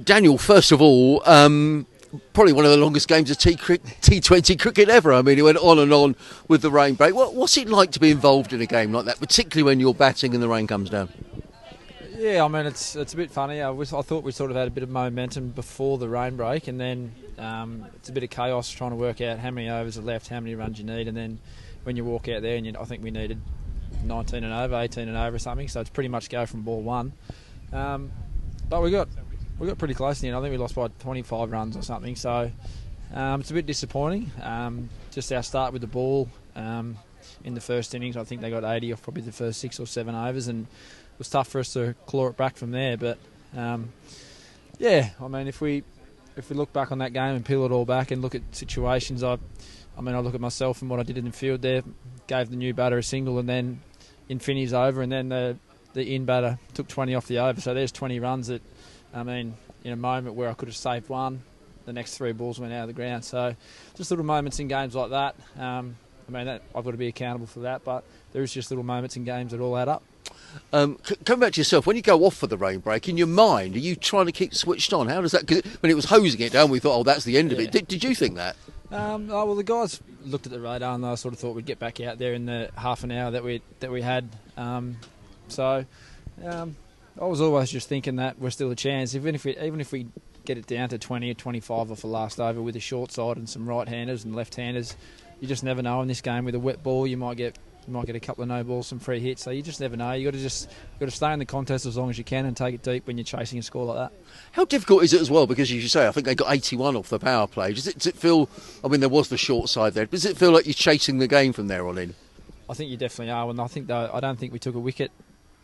Daniel, first of all, probably one of the longest games of T20 cricket ever. I mean, it went on with the rain break. What's it like to be involved in a game like that, particularly when you're batting and the rain comes down? Yeah, I mean, it's a bit funny. I thought we sort of had a bit of momentum before the rain break, and then it's a bit of chaos trying to work out how many overs are left, how many runs you need, and then when you walk out there, and I think we needed 19 and over, 18 and over or something, so it's pretty much go from ball one. But we got pretty close in the end. I think we lost by 25 runs or something, so it's a bit disappointing. Just our start with the ball in the first innings, I think they got 80 off probably the first 6 or 7 overs, and it was tough for us to claw it back from there. But yeah, I mean, if we look back on that game and peel it all back and look at situations, I look at myself and what I did in the field there, gave the new batter a single, and then in Finney's over, and then the in batter took 20 off the over. So there's 20 runs that, I mean, in a moment where I could have saved one, the next 3 balls went out of the ground. So just little moments in games like that. I've got to be accountable for that, but there is just little moments in games that all add up. Coming back to yourself, when you go off for the rain break, in your mind, are you trying to keep switched on? How does that? Cause when it was hosing it down, we thought, oh, that's the end of it. Did you think that? Well, the guys looked at the radar and I sort of thought we'd get back out there in the half an hour that we had. I was always just thinking that we're still a chance, even if we get it down to 20 or 25 off the last over with a short side and some right-handers and left-handers. You just never know in this game with a wet ball. You might get a couple of no balls, some free hits. So you just never know. You got to stay in the contest as long as you can and take it deep when you're chasing a score like that. How difficult is it as well? Because as you say, I think they got 81 off the power play. Does it feel? I mean, there was the short side there. Does it feel like you're chasing the game from there on in? I think you definitely are. And I don't think we took a wicket.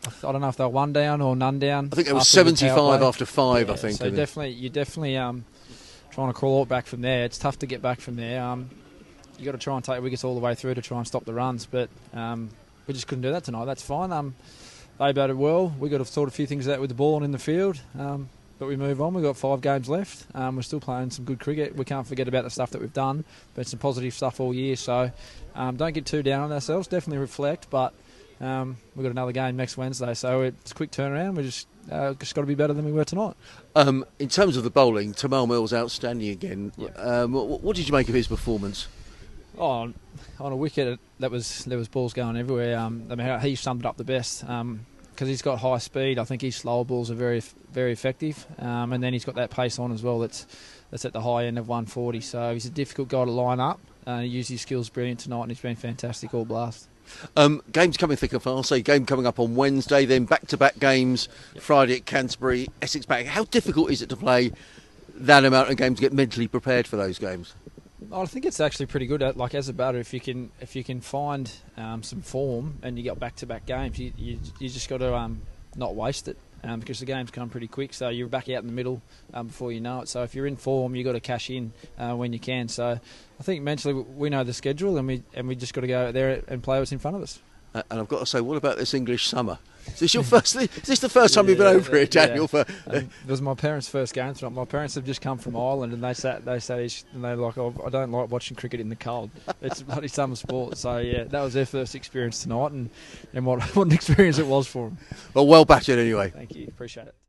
I don't know if they were 1 down or none down. I think it was 75 after 5. Yeah, I think. So you're definitely trying to crawl it back from there. It's tough to get back from there. You got to try and take wickets all the way through to try and stop the runs, but we just couldn't do that tonight. That's fine. They batted well. We got to sort a few things out with the ball and in the field, but we move on. We've got 5 games left. We're still playing some good cricket. We can't forget about the stuff that we've done, but it's some positive stuff all year. So don't get too down on ourselves. Definitely reflect, but we've got another game next Wednesday, so it's a quick turnaround. We just got to be better than we were tonight. In terms of the bowling, Tamal Mill's outstanding again. Yep. What did you make of his performance? On a wicket, there was balls going everywhere. He summed it up the best because he's got high speed. I think his slower balls are very, very effective, and then he's got that pace on as well. That's at the high end of 140. So he's a difficult guy to line up. He used his skills brilliant tonight, and he's been fantastic all blast. Games coming thick and fast. So game coming up on Wednesday, then back-to-back games. Yep. Friday at Canterbury, Essex back. How difficult is it to play that amount of games to get mentally prepared for those games? I think it's actually pretty good. Like as a batter, if you can find some form and you got back-to-back games, you just got to not waste it because the games come pretty quick. So you're back out in the middle before you know it. So if you're in form, you got to cash in when you can. So I think mentally we know the schedule and we just got to go out there and play what's in front of us. And I've got to say, what about this English summer? Is this your first? Is this the first time you've been over here, Daniel? Yeah. It was my parents' first game tonight. My parents have just come from Ireland, and they're like, oh, I don't like watching cricket in the cold. It's bloody summer sport. So yeah, that was their first experience tonight, and what an experience it was for them. Well batted anyway. Thank you, appreciate it.